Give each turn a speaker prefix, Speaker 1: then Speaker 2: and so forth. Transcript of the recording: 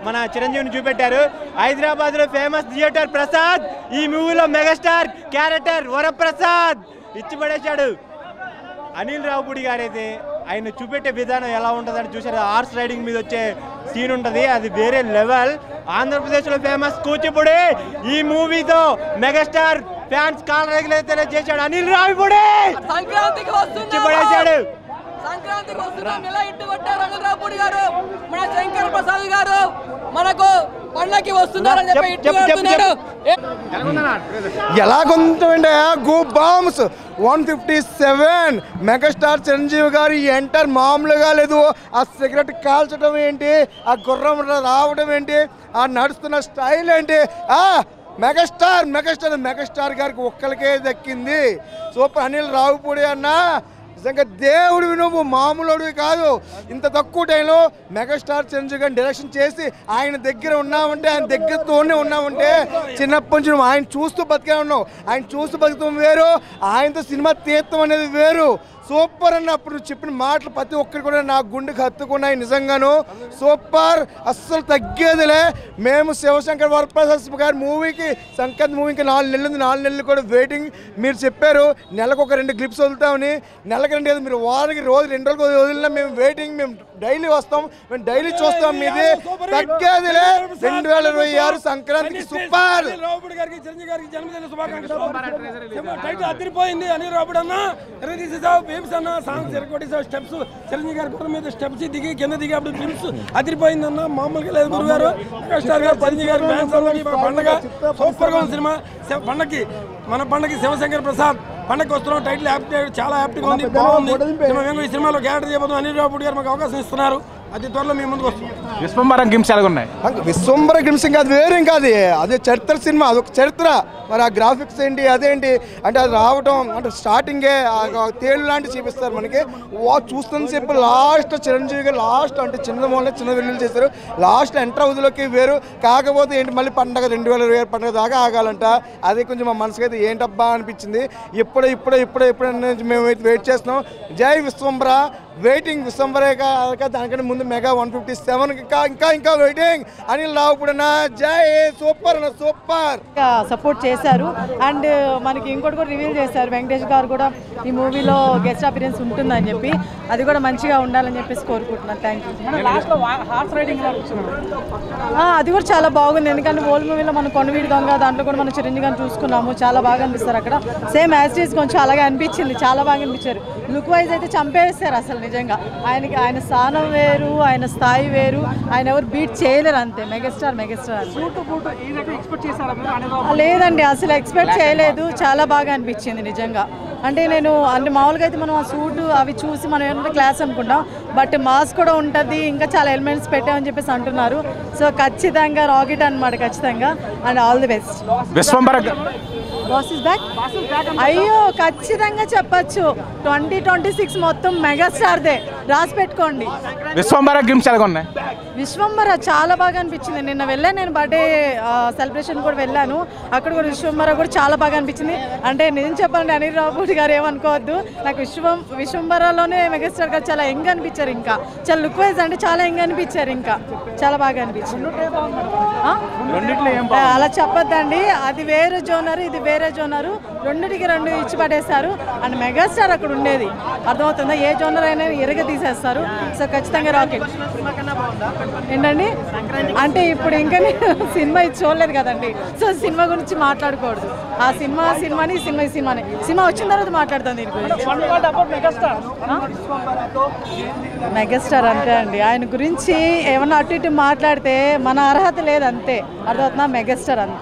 Speaker 1: మన చిరంజీవిని చూపెట్టారు. హైదరాబాద్లో ఫేమస్ థియేటర్ ప్రసాద్ ఈ మూవీలో మెగాస్టార్ క్యారెక్టర్ వరప్రసాద్ ఇచ్చి పడేశాడు. అనిల్ రావుపూడి గారు అయితే ఆయన చూపెట్టే విధానం ఎలా ఉంటుందని చూసారు. హార్స్ రైడింగ్ మీద వచ్చే సీన్ ఉంటుంది, అది వేరే లెవెల్. ఆంధ్రప్రదేశ్లో ఫేమస్ కూచిపూడి ఈ మూవీతో మెగాస్టార్ ఫ్యాన్స్ కాలరేగులైతే చేశాడు. అనిల్ రావుపూడి ఇచ్చి పడేశాడు.
Speaker 2: సంక్రాంతికి వస్తున్నాం, ఇలా ఇట్టు కొట్టారు అనిల్ రావుపూడి గారు. మన శంకర్ ప్రసాద్ గారు మనకు పండగకి వస్తున్నారని చెప్పి ఇట్టు కొడుతున్నాడు.
Speaker 3: ఎలాగుంటుందంటే గో బాంబ్స్ 157 మెగాస్టార్ చిరంజీవి గారు ఎంటర్ మామూలుగా లేదు. ఆ సిగరెట్ కాల్చడం ఏంటి, ఆ గుర్రం రావడం ఏంటి, ఆ నడుస్తున్న స్టైల్ ఏంటి, మెగాస్టార్ మెగాస్టార్ మెగాస్టార్ గారికి ఒక్కరికే దక్కింది. సూపర్. అనిల్ రావుపూడి అన్న నిజంగా దేవుడివి, నువ్వు మామూలుడివి కాదు. ఇంత తక్కువ టైంలో మెగాస్టార్ చిరంజీవి గారిని డైరెక్షన్ చేసి ఆయన దగ్గర ఉన్నామంటే, ఆయన దగ్గరతోనే ఉన్నామంటే, చిన్నప్పటి నుంచి ఆయన చూస్తూ బతికే ఉన్నావు. ఆయన చూస్తూ బతుకుతాం వేరు, ఆయనతో సినిమా తీర్థం అనేది వేరు. సూపర్ అన్న. అప్పుడు చెప్పిన మాటలు ప్రతి ఒక్కరు కూడా నా గుండెకి హత్తుకున్నాయి. నిజంగాను సూపర్, అస్సలు తగ్గేదిలే. మేము శివశంకర్ వరప్రసాద్ గారి మూవీకి, సంక్రాంతి మూవీకి 4 నెలలు ఉంది. 4 నెలలు కూడా వెయిటింగ్. మీరు చెప్పారు నెలకు ఒక 2 క్లిప్స్ వదులుతామని. నెలకు 2 కాదు, మీరు వారానికి రోజు 2 రోజులు వదిలినా మేము వెయిటింగ్. మేము డైలీ వస్తాం, మేము డైలీ చూస్తాం. మీది తగ్గేదిలే. 2026 సంక్రాంతికి సూపర్.
Speaker 4: రావుపూడి గారికి చిరంజీవి గారికి జన్మదిన శుభాకాంక్షలు. అదిరిపోయింది అనిల్ రావుపూడి అన్న. ఫిల్మ్స్ అన్న సాంగ్స్ ఎరగొట్టి స్టెప్స్, చిరంజీవి గారి గుర్రం మీద స్టెప్స్ దిగి కింద దిగి అప్పుడు ఫిల్మ్స్ అదిరిపోయిందన్న. మామూలుగా లేదు. గురువు గారు మెగాస్టార్ గారు చిరంజీవి గారి ఫ్యాన్స్ అందరికీ పండగ సూపర్గా ఉంది సినిమా. పండగకి మన పండగకి శివశంకర్ ప్రసాద్ పండగకి వస్తున్నాం. టైటిల్ చాలా హ్యాపీగా ఉంది, బాగుంది. మేము ఈ సినిమాలో క్యారెక్టర్ చేయబోతున్నాం. అనిల్ రావుపూడి గారు మాకు అవకాశం ఇస్తున్నారు. అది త్వరలో మీ ముందుకు వస్తుంది.
Speaker 5: విశ్వంబర గిమ్స్ ఎలా ఉన్నాయి?
Speaker 3: విశ్వంబర గిమ్స్ ఇంకా అది వేరే, ఇంకా అది చరిత్ర సినిమా, అదొక చరిత్ర. మరి ఆ గ్రాఫిక్స్ ఏంటి, అదేంటి అంటే అది రావటం అంటే స్టార్టింగే తేళ్ళు లాంటి చూపిస్తారు మనకి. చూస్తున్న చెప్పి లాస్ట్ చిరంజీవి గారు లాస్ట్ అంటే చిన్న మూలనే చిన్న వెల్లులు చేశారు. లాస్ట్ ఎంటర్ అవుతులోకి వేరు. కాకపోతే ఏంటి మళ్ళీ పండగ 2020 పండగ దాకా ఆగాలంట. అది కొంచెం మా మనసుకి అయితే ఏంటబ్బా అనిపించింది. ఇప్పుడే మేము వెయిట్ చేస్తున్నాం. జై విశ్వంబర, వెయిటింగ్. విశ్వంబరే దానికంటే ముందు మెగా 157 ఇంకా వెయిటింగ్. అనిల్ రావుపూడి జై. సూపర్ అన్న, సూపర్
Speaker 6: సపోర్ట్ చేశారు. అండ్ మనకి ఇంకోటి కూడా రివీల్ చేశారు, వెంకటేష్ గారు కూడా ఈ మూవీలో గెస్ట్ అపియరెన్స్ ఉంటుందని చెప్పి. అది కూడా మంచిగా ఉండాలని చెప్పేసి కోరుకుంటున్నాను. Thank you. అది కూడా చాలా బాగుంది. ఎందుకంటే ఓల్డ్ మూవీలో మనం కొండవీడి దొంగ దాంట్లో కూడా మనం చిరంజీవి గారిని చూసుకున్నాము. చాలా బాగా అనిపిస్తారు అక్కడ. సేమ్ యాజ్ ఇట్ ఈజ్ కొంచెం అలాగే అనిపించింది. చాలా బాగా అనిపించారు. లుక్ వైజ్ అయితే చంపేస్తారు అసలు. నిజంగా ఆయన స్థానం వేరు, ఆయన స్థాయి వేరు. ఆయన ఎవరు బీట్ చేయలేరు. అంతే మెగాస్టార్ లేదండి, అసలు ఎక్స్పెక్ట్ చేయలేదు. చాలా బాగా అనిపించింది నిజంగా. అంటే మామూలుగా అయితే మనం ఆ సూట్ అవి చూసి మనం ఏంటంటే క్లాస్ అనుకుంటాం, బట్ మాస్ కూడా ఉంటుంది, ఇంకా చాలా ఎలిమెంట్స్ పెట్టామని చెప్పేసి అంటున్నారు. సో ఖచ్చితంగా రాకెట్ అనమాట, ఖచ్చితంగా. And all the best. Boss is back. అయ్యో ఖచ్చితంగా చెప్పచ్చు. 2026 మొత్తం మెగాస్టార్దే, రాసి పెట్టుకోండి. విశ్వంబర చాలా బాగా అనిపించింది. నిన్న వెళ్ళాను నేను, బర్త్డే సెలబ్రేషన్ కూడా వెళ్ళాను. అక్కడ కూడా విశ్వంబర కూడా చాలా బాగా అనిపించింది. అంటే నిజం చెప్పాలంటే అనిల్ రావుపూడి గారు ఏమనుకోవద్దు, నాకు విశ్వంబరలోనే మెగాస్టార్ గారు చాలా యంగ్ అనిపించారు. ఇంకా చాలా లుక్ వైజ్ అంటే చాలా యంగ్ అనిపించారు. ఇంకా చాలా బాగా అనిపించింది. అలా చెప్పొద్దండి, అది వేరే జోనరు, ఇది వేరే జోనరు. రెండిటికి 2 ఇచ్చి పడేశారు. అండ్ మెగాస్టార్ అక్కడ ఉండేది అర్థమవుతుందా, ఏ జోనర్ అయినా ఎరగ తీసేస్తారు. సో ఖచ్చితంగా రాకెట్. ఏంటండి అంటే ఇప్పుడు ఇంకా సినిమా ఇది చూడలేదు కదండి, సో సినిమా గురించి మాట్లాడకూడదు. ఆ సినిమాని సినిమా వచ్చిన తర్వాత మాట్లాడతాను దీని గురించి. మెగాస్టార్ అంతే అండి, ఆయన గురించి ఏమన్నా అటు ఇటు మాట్లాడితే మన అర్హత లేదు, అంతే. అర్థమవుతుందా, మెగాస్టార్ అంతే.